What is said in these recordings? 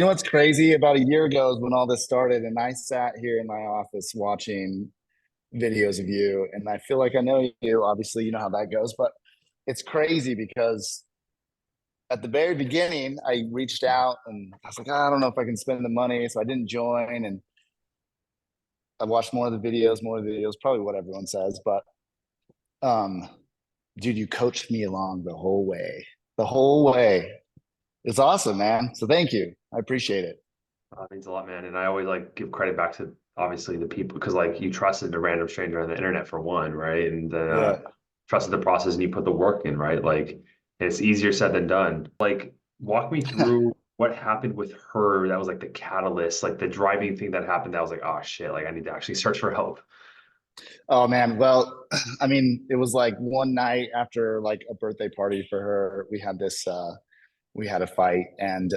You know what's crazy? About a year ago is when all this started, and I sat here in my office watching videos of you, and I feel like I know you. Obviously, you know how that goes, but it's crazy because at the very beginning, I reached out and I was like, I don't know if I can spend the money, so I didn't join. And I watched more of the videos, probably what everyone says. But um, dude, you coached me along the whole way. It's awesome, man. So thank you. I appreciate it. Means a lot, man. And I always like give credit back to obviously the people because like you trusted a random stranger on the internet for one, right? And then Yeah. trusted the process and you put the work in, right? Like it's easier said than done. Like walk me through what happened with her that was like the catalyst, like the driving thing that happened that was like, oh shit, like I need to actually search for help. Oh man, well, I mean, it was like one night after like a birthday party for her, we had a fight and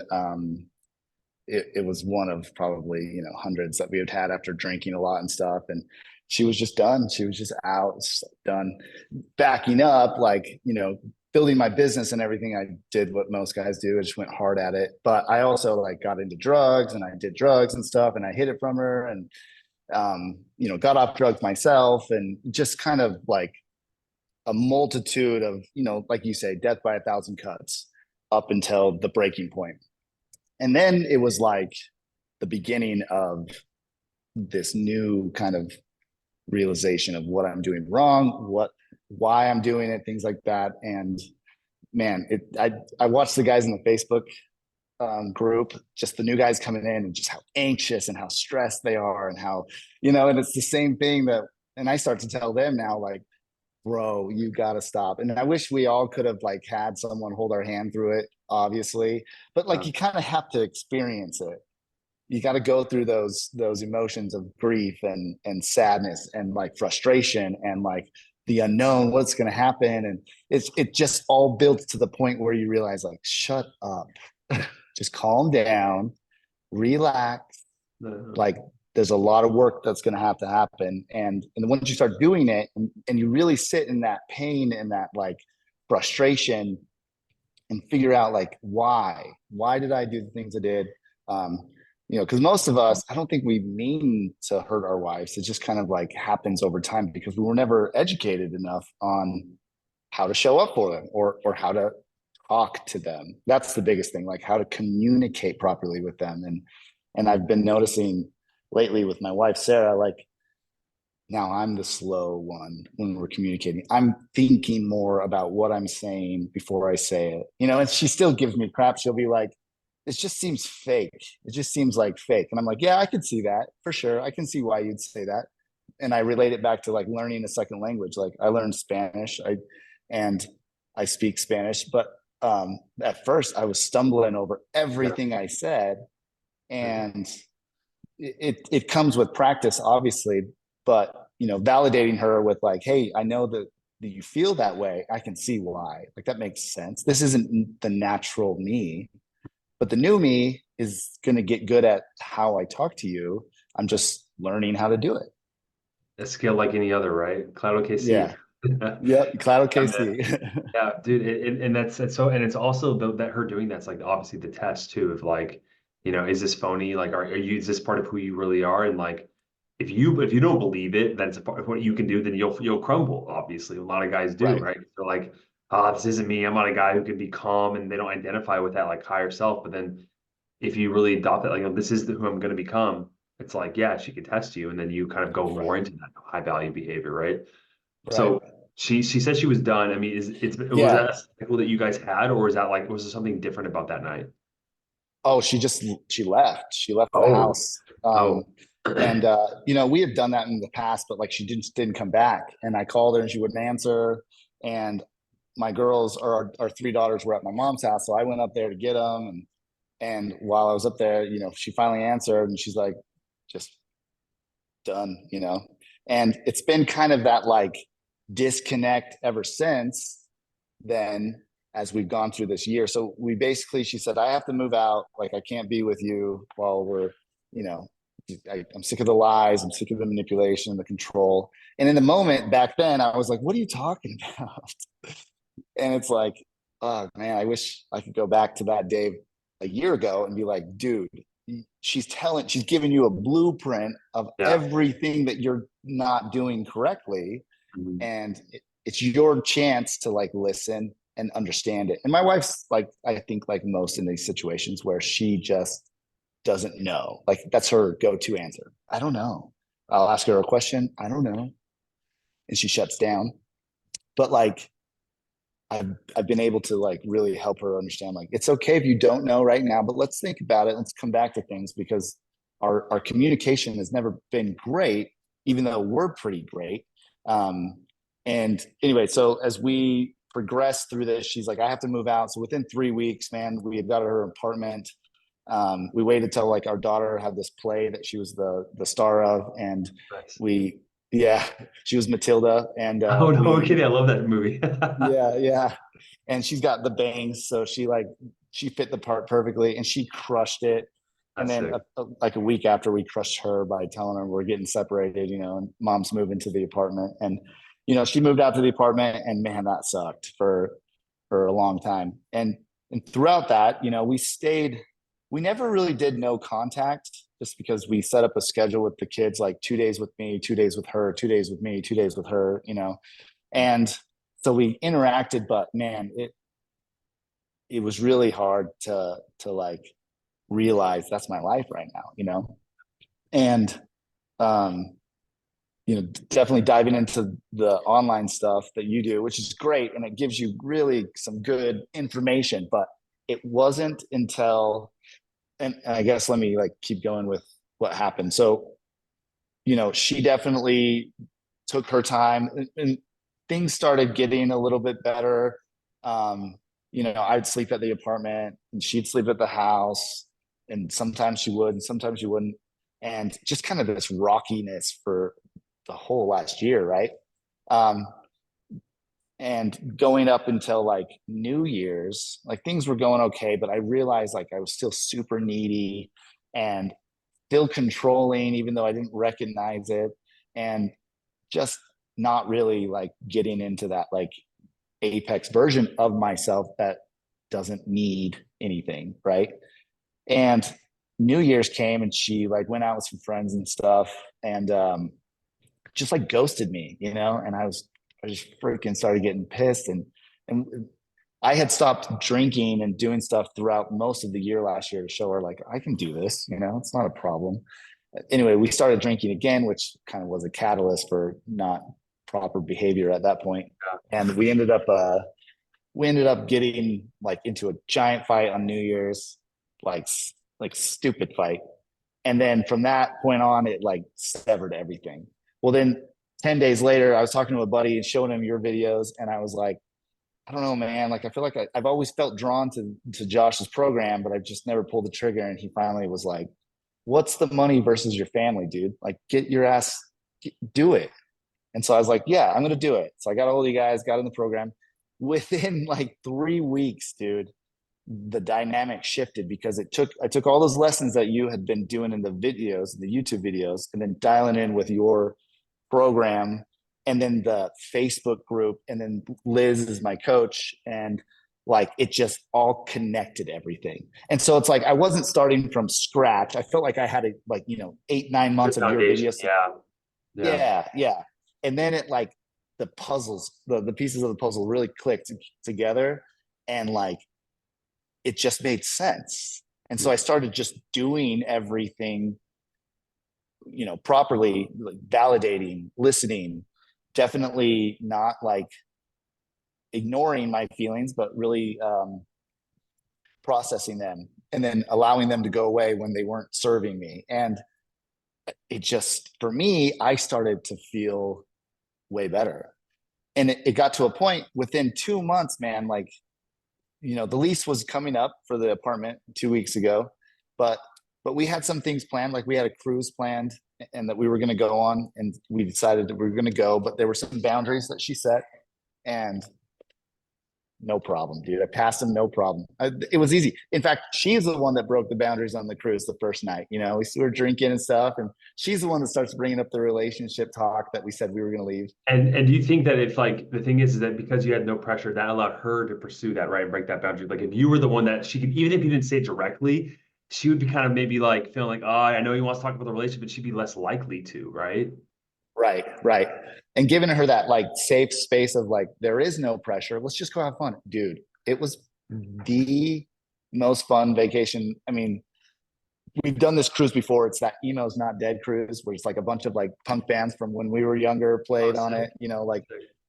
it was one of probably, hundreds that we had had after drinking a lot and stuff. And she was just done. She was just out, just done backing up, like, building my business and everything. I did what most guys do. I just went hard at it. But I also like got into drugs and I did drugs and stuff and I hid it from her and got off drugs myself and just kind of like a multitude of, like you say, death by a thousand cuts up until the breaking point. And then it was like the beginning of this new kind of realization of what I'm doing wrong, why I'm doing it, things like that. And man, I watched the guys in the Facebook group, just the new guys coming in and just how anxious and how stressed they are and how, and it's the same thing and I start to tell them now, like, bro, you got to stop. And I wish we all could have like had someone hold our hand through it, obviously, but like Uh, you kind of have to experience it. You got to go through those emotions of grief and sadness and like frustration and like the unknown, what's going to happen. And it just all builds to the point where you realize like, shut up, just calm down, relax. uh, Like there's a lot of work that's going to happen. And once you start doing it and you really sit in that pain and that like frustration and figure out like why did I do the things I did? Um, because most of us, I don't think we mean to hurt our wives. It just kind of like happens over time because we were never educated enough on how to show up for them or how to talk to them. That's the biggest thing, like how to communicate properly with them. And I've been noticing lately with my wife Sarah, like now I'm the slow one when we're communicating. I'm thinking more about what I'm saying before I say it. And she still gives me crap. She'll be like, it just seems fake. It just seems like fake. And I'm like, yeah, I could see that for sure. I can see why you'd say that. And I relate it back to like learning a second language. Like I learned Spanish. And I speak Spanish, but at first I was stumbling over yeah. everything I said. And it comes with practice, obviously, but validating her with like, hey, I know that you feel that way. I can see why. Like that makes sense. This isn't the natural me, but the new me is going to get good at how I talk to you. I'm just learning how to do it. A skill like any other, right? Cloud OKC. Yeah. Yep. Cloud Yeah, man. KC. Yeah, dude, and that's so, and it's also that her doing that's like obviously the test too of like, is this phony? Like, are you is this part of who you really are? And like, if you don't believe it, that's a part of what you can do. Then you'll crumble. Obviously, a lot of guys do, Right. right? They're like, ah, this isn't me. I'm not a guy who can be calm, and they don't identify with that like higher self. But then if you really adopt that, like, this is who I'm going to become. It's like, yeah, she could test you, and then you kind of go more Right. into that high value behavior, right? Right. So she said she was done. I mean, was Yeah. that a cycle that you guys had, or was that like was there something different about that night? Oh, she left. She left the Oh, house. oh, And we have done that in the past, but like she didn't come back. And I called her and she wouldn't answer. And my girls or our three daughters were at my mom's house, so I went up there to get them. And while I was up there, she finally answered, and she's like, just done. And it's been kind of that like disconnect ever since then as we've gone through this year. So she said, I have to move out. Like, I can't be with you while you know, I'm sick of the lies. I'm sick of the manipulation, the control. And in the moment back then, I was like, what are you talking about? And it's like, oh man, I wish I could go back to that day a year ago and be like, dude, she's giving you a blueprint of Yeah. everything that you're not doing correctly. Mhm. And it's your chance to like listen and understand it. And my wife's like, I think like most in these situations where she just doesn't know. Like that's her go-to answer. I don't know. I'll ask her a question. I don't know. And she shuts down. But like I've been able to like really help her understand like it's okay if you don't know right now, but let's think about it. Let's come back to things because our communication has never been great, even though we're pretty great. Um, and anyway, so as we progress through this, she's like, I have to move out. So within 3 weeks, man, we had got her apartment. We waited till like our daughter had this play that she was the star of, and Nice. we yeah, she was Matilda, and Oh no, we kidding. I love that movie. yeah, and she's got the bangs, so she fit the part perfectly, and she crushed it. And That's then sick. like a week after, we crushed her by telling her we're getting separated, and mom's moving to the apartment, and she moved out to the apartment, and man, that sucked for a long time. And throughout that, we never really did no contact just because we set up a schedule with the kids, like 2 days with me, 2 days with her, 2 days with me, 2 days with her. And so we interacted, but man, it was really hard to like realize that's my life right now. And um, definitely diving into the online stuff that you do, which is great, and it gives you really some good information. But it wasn't until, and I guess let me like keep going with what happened. So, she definitely took her time, and things started getting a little bit better. Um, I'd sleep at the apartment and she'd sleep at the house, and sometimes she would, and sometimes she wouldn't. And just kind of this rockiness for the whole last year, right? Um, and going up until like New Year's, like things were going okay, but I realized like I was still super needy and still controlling, even though I didn't recognize it. And just not really like getting into that like apex version of myself that doesn't need anything, right? And New Year's came and she like went out with some friends and stuff, and just like ghosted me, and I just freaking started getting pissed. And I had stopped drinking and doing stuff throughout most of the year last year to show her like I can do this, it's not a problem. Anyway, we started drinking again, which kind of was a catalyst for not proper behavior at that point. And we ended up getting like into a giant fight on New Year's, like like stupid fight. And then from that point on, it like severed everything. Well, then 10 days later, I was talking to a buddy and showing him your videos, and I was like, I don't know, man. Like, I feel like I've always felt drawn to Josh's program, but I've just never pulled the trigger. And he finally was like, what's the money versus your family, dude? Like, get your ass, do it. And so I was like, yeah, I'm going to do it. So I got a hold of you guys, got in the program. Within like 3 weeks, dude, the dynamic shifted because I took all those lessons that you had been doing in the videos, the YouTube videos, and then dialing in with your program, and then the Facebook group, and then Liz is my coach, and like it just all connected everything. And so it's like I wasn't starting from scratch. I felt like I had 8-9 months Good of your foundation. videos. Yeah. Yeah. Yeah. And then it like the puzzles, the pieces of the puzzle really clicked together, and like it just made sense. And so I started just doing everything, properly, like validating, listening, definitely not like ignoring my feelings, but really processing them and then allowing them to go away when they weren't serving me. And it just, for me, I started to feel way better. And it got to a point within 2 months, man, like, the lease was coming up for the apartment 2 weeks ago, but we had some things planned, like we had a cruise planned and that we were going to go on, and we decided that we were going to go, but there were some boundaries that she set, and no problem, dude. I passed him, no problem. It was easy. In fact, she's the one that broke the boundaries on the cruise the first night. You know, we were drinking and stuff, and she's the one that starts bringing up the relationship talk that we said we were going to leave. And do you think that if like the thing is that because you had no pressure, that allowed her to pursue that, right, and break that boundary? Like if you were the one that she could, even if you didn't say it directly, she would be kind of maybe like feeling like, oh, I know he wants to talk about the relationship, but she'd be less likely to, right? Right, right. And giving her that like safe space of like, there is no pressure. Let's just go have fun. Dude, it was the most fun vacation. I mean, we've done this cruise before. It's that Emo's Not Dead cruise, where it's like a bunch of like punk bands from when we were younger Oh, played on sick. it. You know, like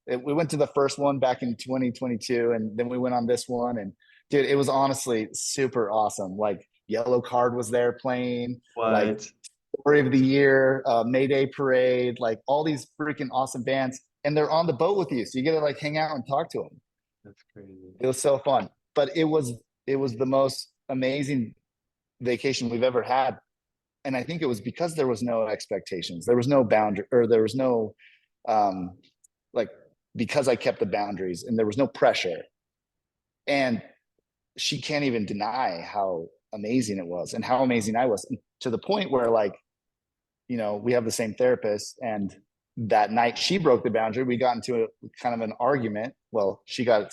Sick. we went to the first one back in 2022, and then we went on this one. And dude, it was honestly super awesome. Like Yellow Card was there playing, like What? Story of the Year, Mayday Parade, like all these freaking awesome bands, and they're on the boat with you, so you get to like hang out and talk to them. That's crazy. It was so fun, but it was the most amazing vacation we've ever had, and I think it was because there was no expectations, there was no boundary, or there was no um like because I kept the boundaries and there was no pressure, and she can't even deny how amazing it was and how amazing I was, and to the point where like we have the same therapist. And that night she broke the boundary. We got into a kind of an argument. Well, she got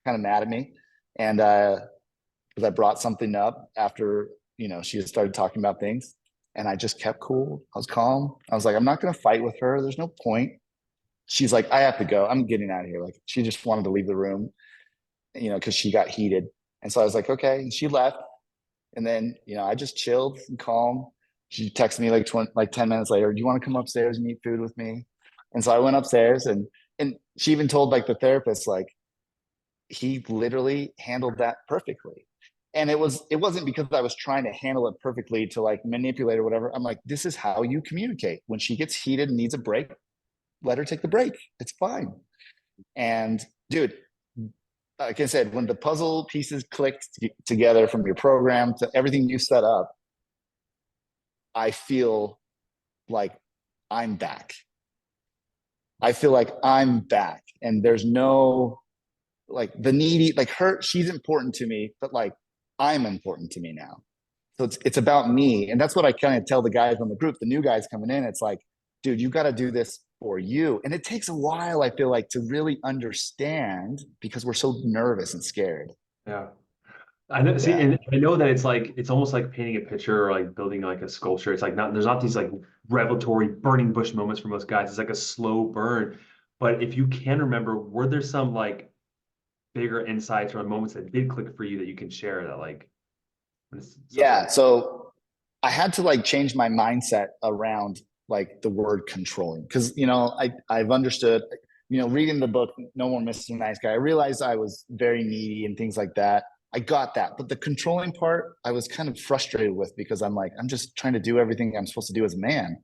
kind of mad at me. And because I brought something up after, she started talking about things. And I just kept cool. I was calm. I was like, I'm not going to fight with her. There's no point. She's like, I have to go. I'm getting out of here. Like, she just wanted to leave the room, because she got heated. And so I was like, okay. And she left. And then, I just chilled and calm. She texted me like 10 minutes later, do you want to come upstairs and eat food with me? And so I went upstairs, and she even told like the therapist, like, he literally handled that perfectly. And it wasn't because I was trying to handle it perfectly to like manipulate or whatever. I'm like, this is how you communicate. When she gets heated and needs a break, let her take the break. It's fine. And dude, like I said, when the puzzle pieces clicked together from your program to everything you set up, I feel like I'm back. I feel like I'm back. And there's no like the needy, like her, she's important to me, but like I'm important to me now. So it's about me. And that's what I kind of tell the guys on the group, the new guys coming in. It's like, dude, you got to do this for you. And it takes a while, I feel like, to really understand because we're so nervous and scared. Yeah. I know, see, Yeah. and I know that it's like it's almost like painting a picture or like building like a sculpture. It's like not there's not these like revelatory burning bush moments for most guys. It's like a slow burn. But if you can remember, were there some like bigger insights or moments that did click for you that you can share that like when stuff Yeah. like So I had to like change my mindset around like the word controlling because I've understood, reading the book No More Mr. Nice Guy, I realized I was very needy and things like that. I got that, but the controlling part I was kind of frustrated with because I'm like, I'm just trying to do everything I'm supposed to do as a man.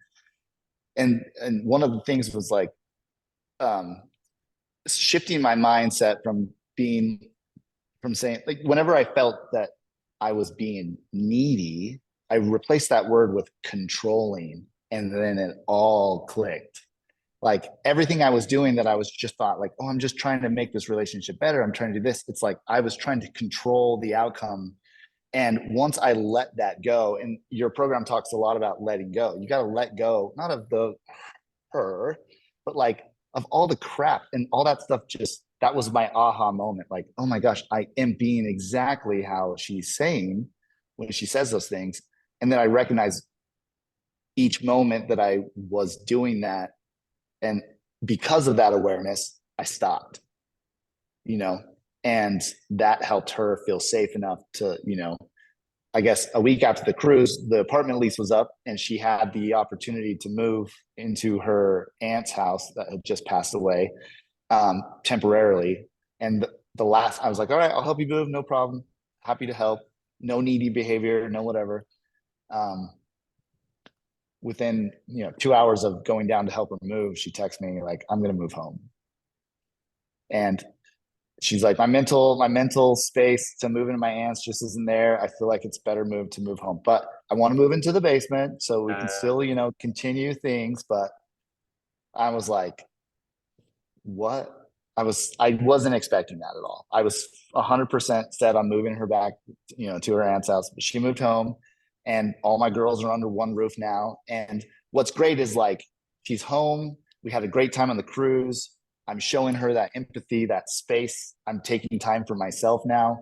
And one of the things was like um shifting my mindset from saying, like, whenever I felt that I was being needy, I replaced that word with controlling, and then it all clicked. Like everything I was doing that I was just thought like, oh, I'm just trying to make this relationship better. I'm trying to do this. It's like I was trying to control the outcome. And once I let that go, and your program talks a lot about letting go, you got to let go, not of the her, but like of all the crap and all that stuff. Just that was my aha moment. Like, oh my gosh, I am being exactly how she's saying when she says those things. And then I recognize each moment that I was doing that. And because of that awareness, I stopped, you know, and that helped her feel safe enough to, I guess a week after the cruise, the apartment lease was up and she had the opportunity to move into her aunt's house that had just passed away temporarily. And I was like, all right, I'll help you move. No problem. Happy to help. No needy behavior, no whatever. Um, Within, 2 hours of going down to help her move, she texts me like, I'm going to move home. And she's like, my mental space to move into my aunt's just isn't there. I feel like it's better move to move home, but I want to move into the basement so we can that? still, continue things. But I was like, what? I wasn't expecting that at all. I was 100% set on moving her back, to her aunt's house. But she moved home, and all my girls are under one roof now. And what's great is like she's home. We had a great time on the cruise. I'm showing her that empathy, that space. I'm taking time for myself now,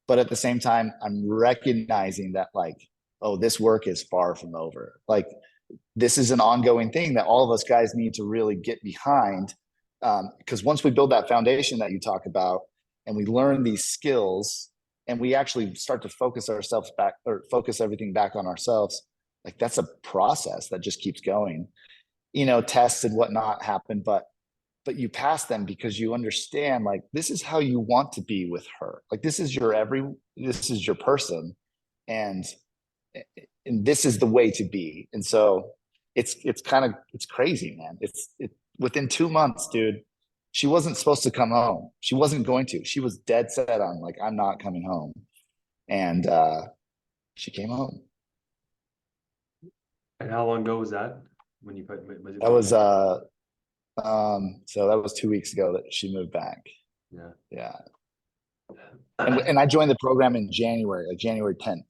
but at the same time, I'm recognizing that like, oh, this work is far from over. Like this is an ongoing thing that all of us guys need to really get behind, because once we build that foundation that you talk about and we learn these skills and we actually start to focus ourselves back or focus everything back on ourselves, like that's a process that just keeps going. Tests and whatnot happen, but you pass them because you understand like this is how you want to be with her. Like this is your person, and and this is the way to be. And so it's crazy, man. Within 2 months, dude, she wasn't supposed to come home. She wasn't going to. She was dead set on like, I'm not coming home. And she came home. And how long ago was that when you put, was it That was so that was 2 weeks ago that she moved back. yeah. Yeah. And I joined the program in January, like January 10th.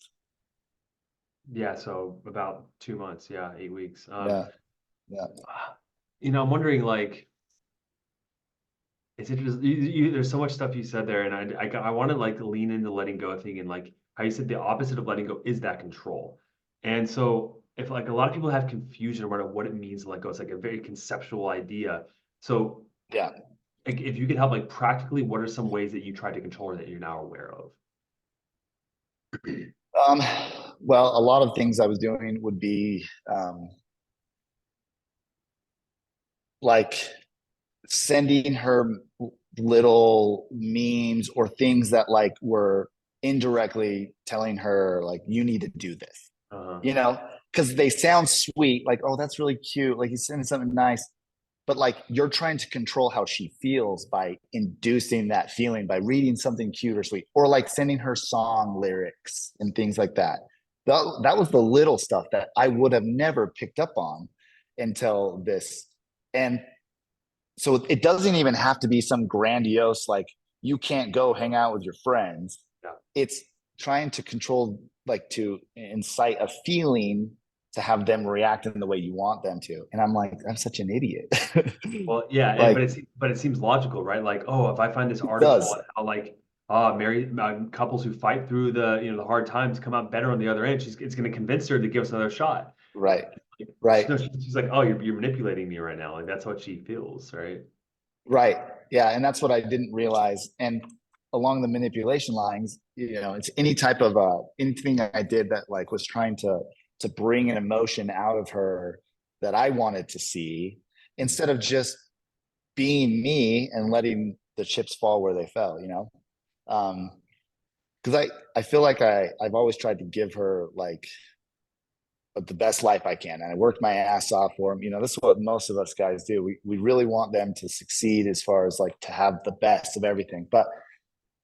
Yeah, so about 2 months, yeah, 8 weeks. Yeah. Yeah. I'm wondering, like, it's interesting. There's so much stuff you said there, and I want to like lean into letting go thing, and like how you said the opposite of letting go is that control. And so, if like a lot of people have confusion about what it means to let go, it's like a very conceptual idea. So, Yeah. like, if you could help, like, practically, what are some ways that you try to control or that you're now aware of? Um, well, a lot of things I was doing would be like sending her little memes or things that like were indirectly telling her like you need to do this, Uh, because they sound sweet, like, oh, that's really cute, like he's sending something nice, but like you're trying to control how she feels by inducing that feeling by reading something cute or sweet, or like sending her song lyrics and things like that. That was the little stuff that I would have never picked up on until this. And so it doesn't even have to be some grandiose like you can't go hang out with your friends. yeah. It's trying to control, like to incite a feeling to have them react in the way you want them to. And I'm like, I'm such an idiot. Well, yeah, Like but it seems logical, right? Like, oh, if I find this it article does. on how like married couples who fight through the hard times come out better on the other end, it's going to convince her to give us another shot. Right. Like, Right. she's like, oh, you're manipulating me right now. Like that's what she feels, right? Right. Yeah. And that's what I didn't realize. And along the manipulation lines, it's any type of anything I did that like was trying to bring an emotion out of her that I wanted to see, instead of just being me and letting the chips fall where they fell. Because I feel like I've always tried to give her like the best life I can. And I worked my ass off for them. This is what most of us guys do. We really want them to succeed as far as like to have the best of everything. But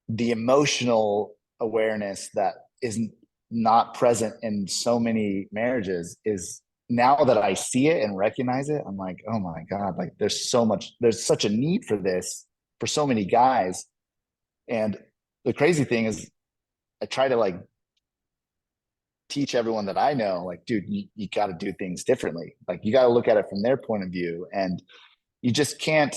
the emotional awareness that isn't not present in so many marriages is, now that I see it and recognize it, I'm like, oh my God, like there's such a need for this for so many guys. And the crazy thing is I try to like teach everyone that I know, like, dude, you got to do things differently. Like you got to look at it from their point of view, and you just can't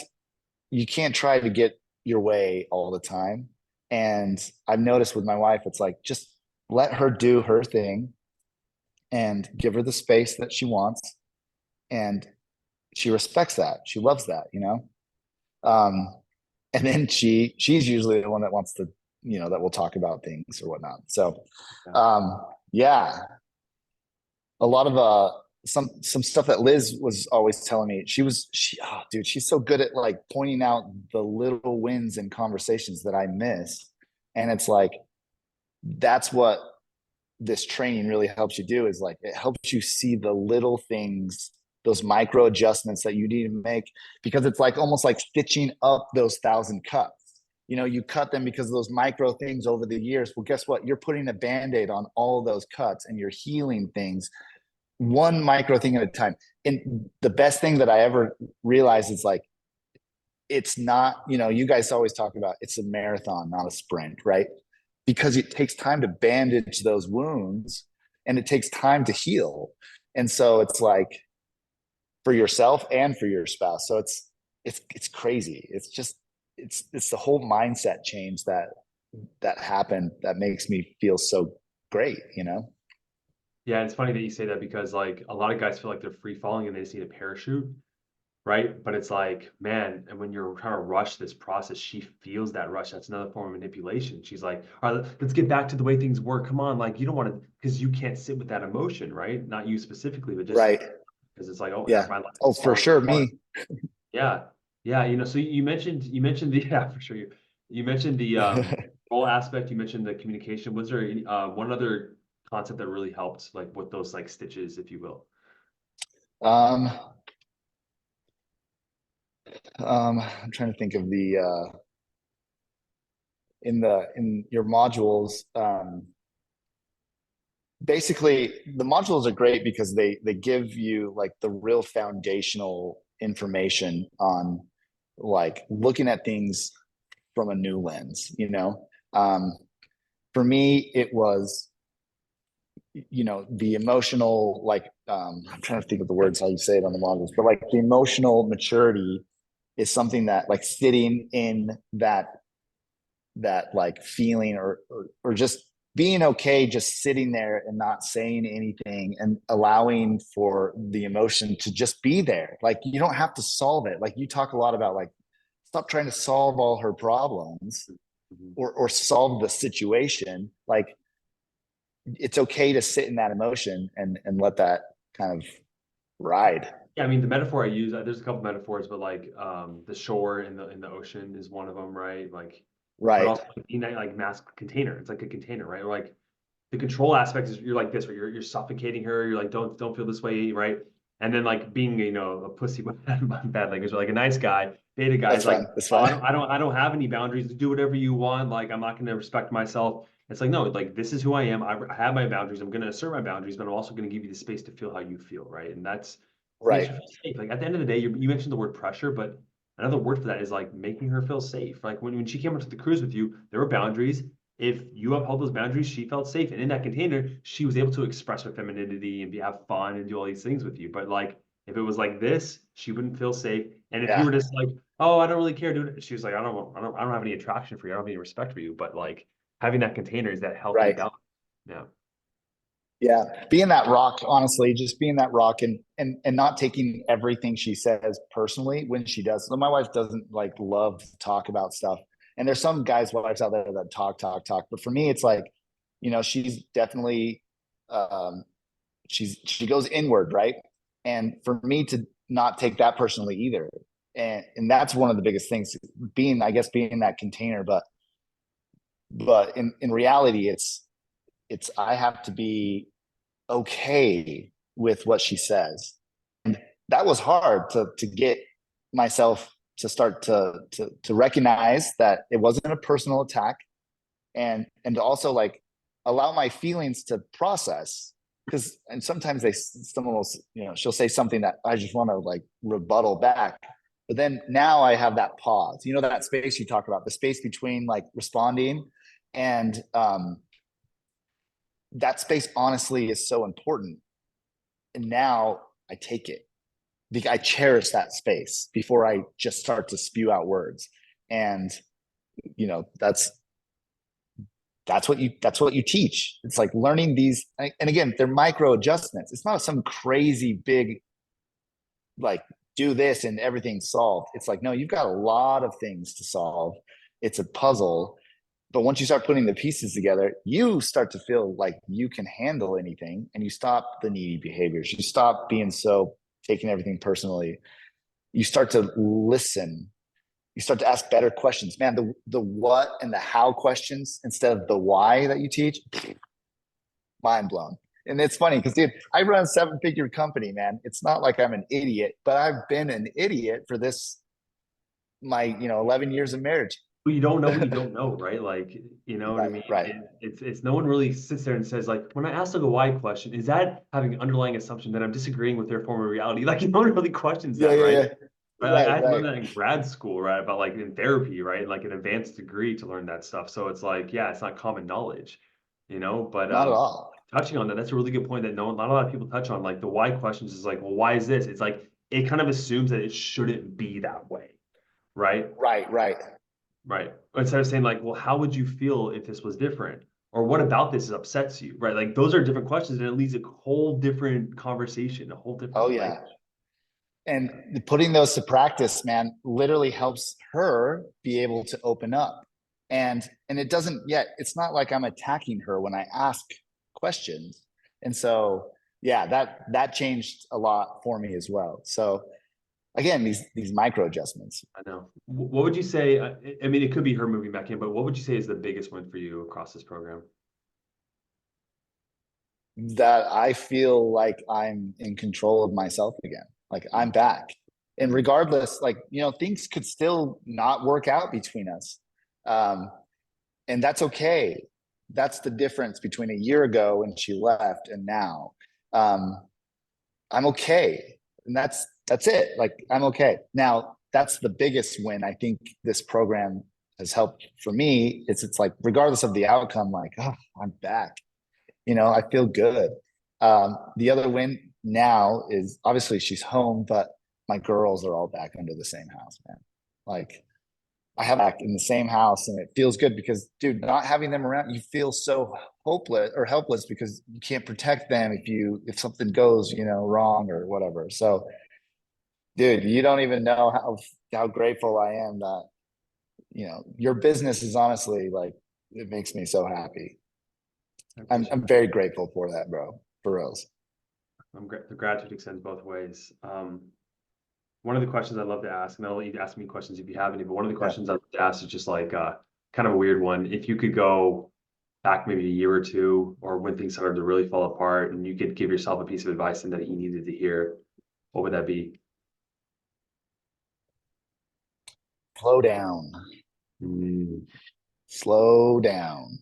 try to get your way all the time. And I've noticed with my wife, it's like, just let her do her thing and give her the space that she wants. And she respects that. She loves that. Um, and then she's usually the one that wants to, that will talk about things or whatnot. So, Yeah. yeah, a lot of some stuff that Liz was always telling me. Oh, dude, she's so good at like pointing out the little wins in conversations that I miss. And it's like, that's what this training really helps you do, is like it helps you see the little things, those micro adjustments that you need to make, because it's like almost like stitching up those 1,000 cuts. You cut them because of those micro things over the years. Well, guess what? You're putting a band-aid on all those cuts and you're healing things one micro thing at a time. And the best thing that I ever realized is like, it's not, you guys always talk about it's a marathon, not a sprint, right? Because it takes time to bandage those wounds and it takes time to heal. And so it's like for yourself and for your spouse. So it's crazy. It's just it's the whole mindset change that happened that makes me feel so great, Yeah, it's funny that you say that because like a lot of guys feel like they're free falling and they just need a parachute, right? But it's like, man, and when you're trying to rush this process, she feels that rush. That's another form of manipulation. She's like, all right, let's get back to the way things were. Come on, like you don't want to, because you can't sit with that emotion, right? Not you specifically, but just right? because it's like, oh, Yeah. my life Oh, is for falling sure, apart. me. Yeah, yeah. So you mentioned the yeah for sure you mentioned the role aspect. You mentioned the communication. Was there any, one other concept that really helped, like with those like stitches, if you will? um I'm trying to think of the in your modules. Basically the modules are great because they give you like the real foundational information on like looking at things from a new lens, for me it was the emotional, like I'm trying to think of the words how you say it on the modules, but like the emotional maturity is something that like sitting in that like feeling, or just being okay just sitting there and not saying anything and allowing for the emotion to just be there. Like you don't have to solve it. Like you talk a lot about like stop trying to solve all her problems Mhm. or solve the situation. Like it's okay to sit in that emotion and let that kind of ride. Yeah, I mean the metaphor I use, there's a couple metaphors, but like the shore in the ocean is one of them, right? Like, but Right. also like, being that like mass container. It's like a container, right? Or like the control aspect is you're like this, right? You're suffocating her. You're like, don't feel this way, right? And then like being, a pussy with bad language, or like a nice guy, beta guy That's is like, fine. That's oh, fine. I don't have any boundaries. Do whatever you want. Like I'm not going to respect myself. It's like no, like this is who I am. I have my boundaries. I'm going to assert my boundaries, but I'm also going to give you the space to feel how you feel, right? And that's makes Right. her feel safe. Like at the end of the day, you mentioned the word pressure, but another word for that is like making her feel safe. Like when she came onto the cruise with you, there were boundaries. If you upheld those boundaries, she felt safe. And in that container, she was able to express her femininity and have fun and do all these things with you. But like if it was like this, she wouldn't feel safe. And if you Yeah. were just like, oh, I don't really care, dude, she was like, I don't have any attraction for you. I don't have any respect for you. But like having that container is that healthy Right. balance. Yeah. Yeah. Being that rock, honestly, just being that rock and not taking everything she says personally when she does. So my wife doesn't like love to talk about stuff. And there's some guys' wives out there that talk. But for me, it's like, she's definitely um she goes inward, right? And for me to not take that personally either. And that's one of the biggest things, being, I guess, being that container. But in reality, it's I have to be okay with what she says. And that was hard to get myself to start to recognize that it wasn't a personal attack, and to also like allow my feelings to process. Because and sometimes someone will, she'll say something that I just want to like rebuttal back, but then now I have that pause, that space you talk about, the space between like responding and that space honestly is so important. And now I take it. I cherish that space before I just start to spew out words. And that's what you teach. It's like learning these, and again, they're micro adjustments. It's not some crazy big like do this and everything's solved. It's like no, you've got a lot of things to solve. It's a puzzle. But once you start putting the pieces together, you start to feel like you can handle anything, and you stop the needy behaviors. You stop being so taking everything personally. You start to listen. You start to ask better questions. Man, the what and the how questions instead of the why that you teach, mind blown. And it's funny because dude, I run a seven-figure company, man. It's not like I'm an idiot, but I've been an idiot for this my 11 years of marriage. Well, you don't know what you don't know, right? Like, you know what I Right, mean? right. It's no one really sits there and says like, when I ask like a why question, is that having an underlying assumption that I'm disagreeing with their form of reality? Like, no one really questions Yeah, that, yeah, right? yeah. Right? Like I Right, had to learn right. that in grad school, right? About like in therapy, right? Like an advanced degree to learn that stuff. So it's like, yeah, it's not common knowledge, you know. But Not at all. touching on that, that's a really good point that not a lot of people touch on. Like the why questions is like, well, why is this? It's like it kind of assumes that it shouldn't be that way, right? Right, right. Right. Instead of saying like, well, how would you feel if this was different? Or what about this upsets you? Right. Like those are different questions and it leads a whole different conversation, a whole Oh different like yeah. And putting those to practice, man, literally helps her be able to open up. And it doesn't yet, it's not like I'm attacking her when I ask questions. And so yeah, that changed a lot for me as well. So again, these micro adjustments I know. What would you say? I mean, it could be her moving back in, but what would you say is the biggest win for you across this program? that I feel like I'm in control of myself again. Like I'm back. And Mhm. regardless, like, things could still not work out between us. Um, and that's okay. That's the difference between a year ago when she left and now. Um, I'm okay, and that's it. Like I'm okay now. That's the biggest win I think this program has helped for me. It's like regardless of the outcome, like I'm back. I feel good. The other win now is obviously she's home, but my girls are all back under the same house, man. Like I have back in the same house and it feels good because dude, not having them around, you feel so hopeless or helpless because you can't protect them if something goes, wrong or whatever. So dude, you don't even know how grateful I am that, your business is honestly like it makes me so happy. I appreciate I'm very grateful for that, bro. For reals. I'm great. The gratitude extends both ways. One of the questions I'd love to ask, and I'll let you ask me questions if you have any, but one of the Yeah. questions I'd love to ask is just like kind of a weird one. If you could go back maybe a year or two, or when things started to really fall apart, and you could give yourself a piece of advice and that you needed to hear, what would that be? Slow down. Mm, Slow down.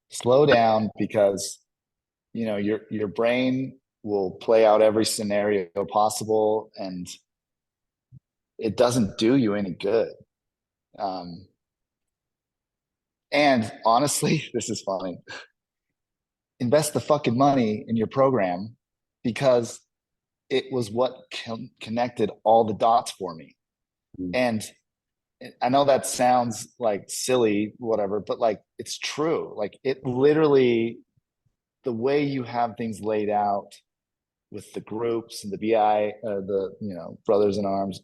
Slow down because your brain will play out every scenario possible and it doesn't do you any good. Um, and honestly, this is funny. Invest the fucking money in your program because it was what connected all the dots for me. mm, And I know that sounds like silly, whatever, but like it's true. Like it literally, the way you have things laid out with the groups and the BI, the brothers in arms,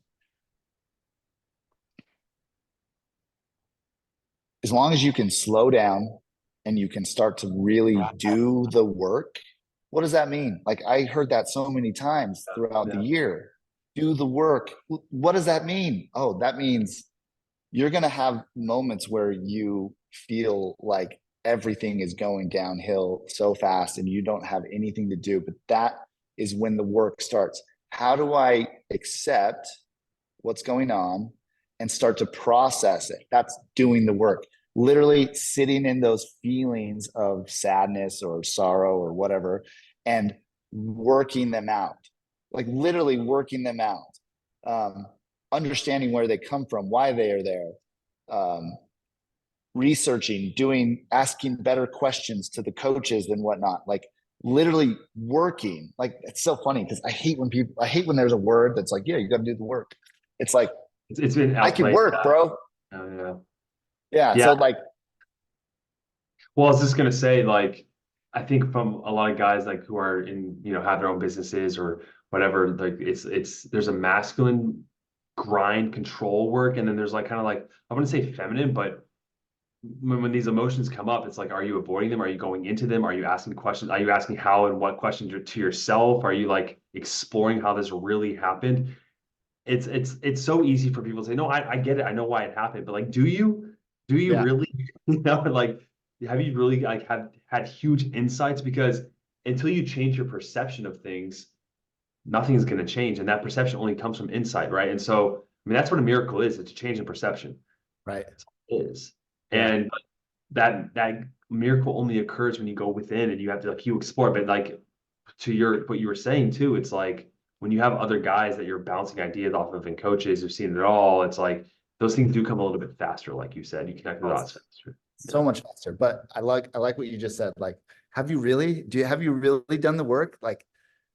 as long as you can slow down and you can start to really do the work. What does that mean? Like I heard that so many times throughout the yeah. year. Do the work. What does that mean? Oh, that means you're going to have moments where you feel like everything is going downhill so fast and you don't have anything to do. But that is when the work starts. How do I accept what's going on and start to process it? That's doing the work. Literally sitting in those feelings of sadness or sorrow or whatever and working them out, like literally working them out, um, understanding where they come from, why they are there, um, researching, asking better questions to the coaches and whatnot. Like literally working. Like it's so funny because I hate when there's a word that's like, yeah, you got to do the work. It's like It's been I can outplayed. work, bro. Yeah. Yeah. Yeah. So like, Well, I was just gonna say, like, I think from a lot of guys like who are in, have their own businesses or whatever, like it's there's a masculine grind control work, and then there's like kind of like I wouldn't say feminine, but when these emotions come up, it's like, are you avoiding them? Are you going into them? Are you asking questions? Are you asking how and what questions to yourself? Are you like exploring how this really happened? It's so easy for people to say, no, I get it. I know why it happened, but like, do you yeah, really, like, have you really like have had huge insights? Because until you change your perception of things, nothing is going to change. And that perception only comes from insight, right? And so, I mean, that's what a miracle is. It's a change in perception. right. It is. Yeah. And that miracle only occurs when you go within and you have to like you explore. But like to your what you were saying too, it's like when you have other guys that you're bouncing ideas off of and coaches who've seen it all, it's like those things do come a little bit faster, like you said. You connect the dots faster. So Yeah. much faster. But I like what you just said. Like, have you really done the work? Like,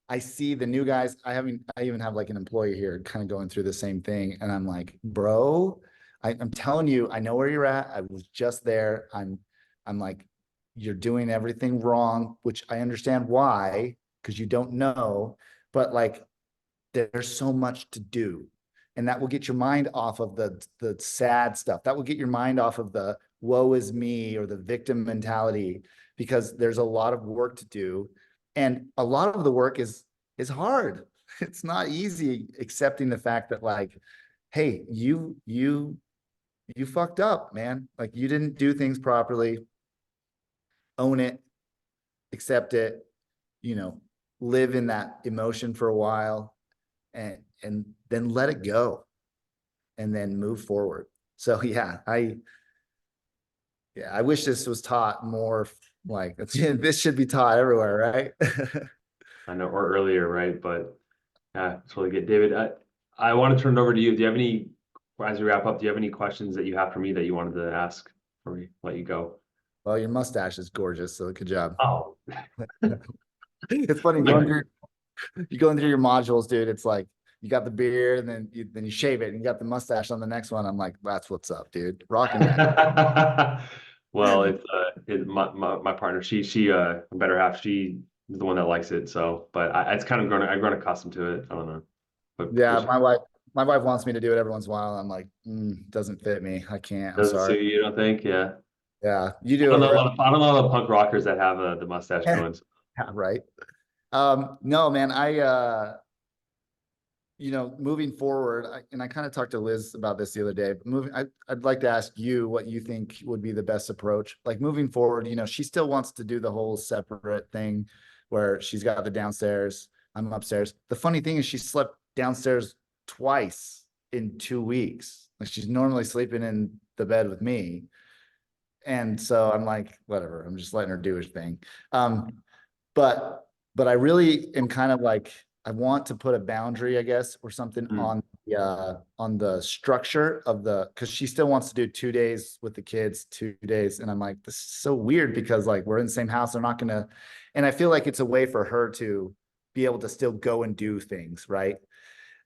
I see the new guys. I even have like an employee here kind of going through the same thing. And I'm like, bro, I'm telling you, I know where you're at. I was just there. I'm like, you're doing everything wrong, which I understand why, because you don't know, but like there's so much to do. And that will get your mind off of the sad stuff. That will get your mind off of the woe is me or the victim mentality, because there's a lot of work to do. And a lot of the work is hard. It's not easy accepting the fact that like, hey, you fucked up, man. Like you didn't do things properly. Own it, accept it, you know, live in that emotion for a while, and then let it go and then move forward. So I wish this was taught more, like this should be taught everywhere, right? I know, or earlier, right? But yeah, it's really good. David, I want to turn it over to you. Do you have any, as we wrap up, do you have any questions that you have for me that you wanted to ask before we let you go? Well, your mustache is gorgeous, so good job. Oh, It's funny going through your modules, dude. It's like you got the beard and then you shave it and you got the mustache on the next one. I'm like, that's what's up, dude. Rocking that. well, it's my partner. She better half. She is the one that likes it. So, but it's kind of I've grown accustomed to it. I don't know, but Yeah, appreciate my wife wants me to do it every once in a while. I'm like, doesn't fit me. I can't. it. I'm Doesn't sorry. suit you, you don't think? Yeah. Yeah, you do it. I don't know a lot of punk rockers that have the mustache going. So. Yeah, right. No, man, moving forward, and I kind of talked to Liz about this the other day, but I'd like to ask you what you think would be the best approach. Like moving forward, she still wants to do the whole separate thing where she's got the downstairs, I'm upstairs. The funny thing is she slept downstairs twice in 2 weeks. Like she's normally sleeping in the bed with me. And so I'm like, whatever, I'm just letting her do her thing. But I really am kind of like, I want to put a boundary, I guess, or something Mm, on the structure of because she still wants to do 2 days with the kids, 2 days. And I'm like, this is so weird because like we're in the same house. They're not gonna, and I feel like it's a way for her to be able to still go and do things, right?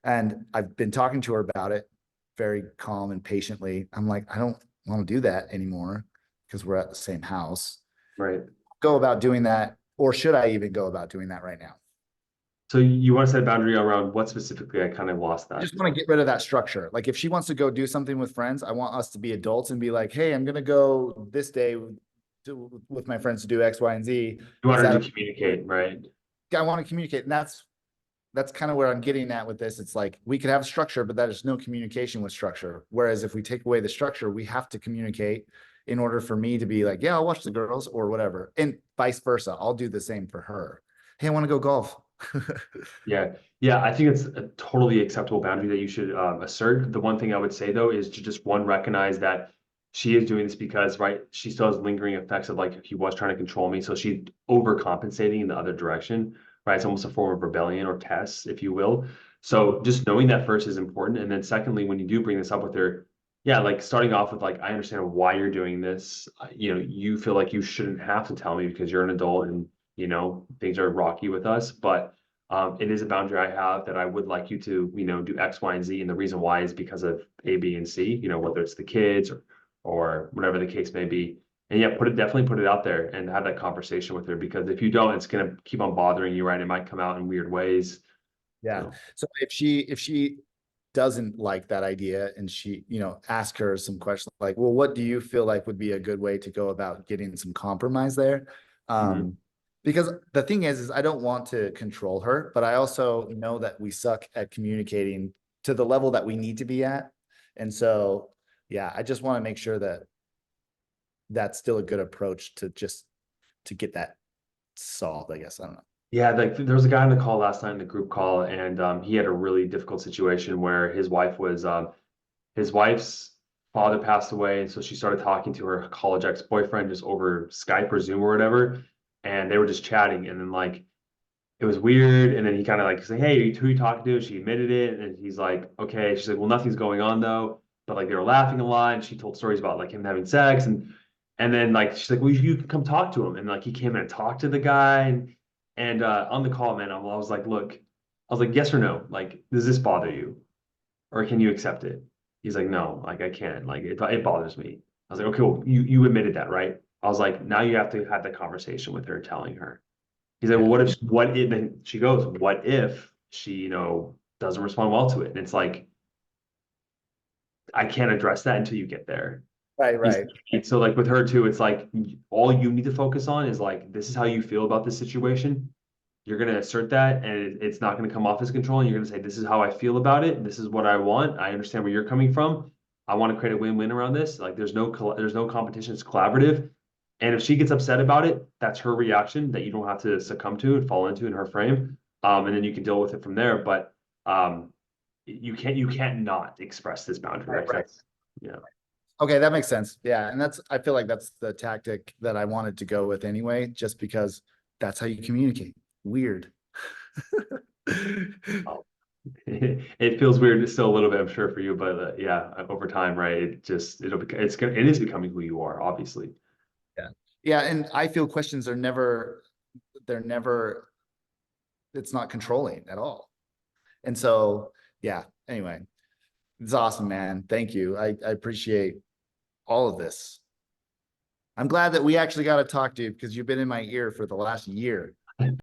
And I've been talking to her about it very calm and patiently. I'm like, I don't want to do that anymore because we're at the same house. right. Go about doing that, or should I even go about doing that right now? So you want to set a boundary around what specifically? I kind of lost I that. just want to get rid of that structure. Like if she wants to go do something with friends, I want us to be adults and be like, hey, I'm gonna go this day with my friends to do X, Y, and Z. You Is want her that to communicate, right? I want to communicate? And that's kind of where I'm getting at with this. It's like we could have structure, but that is no communication with structure. Whereas if we take away the structure, we have to communicate in order for me to be like, yeah, I'll watch the girls or whatever. And vice versa. I'll do the same for her. Hey, I want to go golf. Yeah, yeah. I think it's a totally acceptable boundary that you should assert. The one thing I would say though is to just one recognize that she is doing this because right, she still has lingering effects of like he was trying to control me, so she's overcompensating in the other direction. Right, it's almost a form of rebellion or test, if you will. So just knowing that first is important, and then secondly, when you do bring this up with her, yeah, like starting off with like I understand why you're doing this. You feel like you shouldn't have to tell me because you're an adult and things are rocky with us, but it is a boundary I have that I would like you to, do X, Y, and Z. And the reason why is because of A, B, and C, whether it's the kids or whatever the case may be. And yeah, definitely put it out there and have that conversation with her, because if you don't, it's going to keep on bothering you, right? It might come out in weird ways. Yeah. So, So if she doesn't like that idea and she, ask her some questions like, well, what do you feel like would be a good way to go about getting some compromise there? mhm. Because the thing is I don't want to control her, but I also know that we suck at communicating to the level that we need to be at. And so, yeah, I just want to make sure that that's still a good approach to get that solved, I guess. I don't know. Yeah, like there was a guy on the call last night in the group call, and he had a really difficult situation where his wife's father passed away, and so she started talking to her college ex-boyfriend just over Skype or Zoom or whatever, and they were just chatting, and then like it was weird. And then he kind of like said, "Hey, who you talking to?" She admitted it, and he's like, "Okay." She's like, "Well, nothing's going on though." But like they were laughing a lot, and she told stories about like him having sex, and then like she's like, "Well, you can come talk to him." And like he came in and talked to the guy, and on the call, man, I was like, "Look," I was like, "Yes or no? Like, does this bother you, or can you accept it?" He's like, "No, like I can't. Like it bothers me." I was like, "Okay, well, you admitted that, right?" I was like, "Now you have to have the conversation with her, telling her." He's like, well, Yeah. what if, then she goes, what if she, doesn't respond well to it? And it's like, I can't address that until you get there. Right, He's right. so like with her too, it's like all you need to focus on is like, this is how you feel about this situation. You're going to assert that and it's not going to come off as controlling. You're going to say, this is how I feel about it. This is what I want. I understand where you're coming from. I want to create a win-win around this. Like there's no competition. It's collaborative. And if she gets upset about it, that's her reaction that you don't have to succumb to and fall into in her frame. And then you can deal with it from there. But um, you can't not express this boundary. Right, Like right. that's yeah. Okay, that makes sense. Yeah, and I feel like that's the tactic that I wanted to go with anyway, just because that's how you communicate. Weird. It feels weird still a little bit, I'm sure for you, but yeah, over time, right? It is becoming who you are, obviously. Yeah. Yeah, and I feel questions are never, they're never, it's not controlling at all. And so, yeah, anyway, it's awesome, man. Thank you. I appreciate all of this. I'm glad that we actually got to talk to you because you've been in my ear for the last year.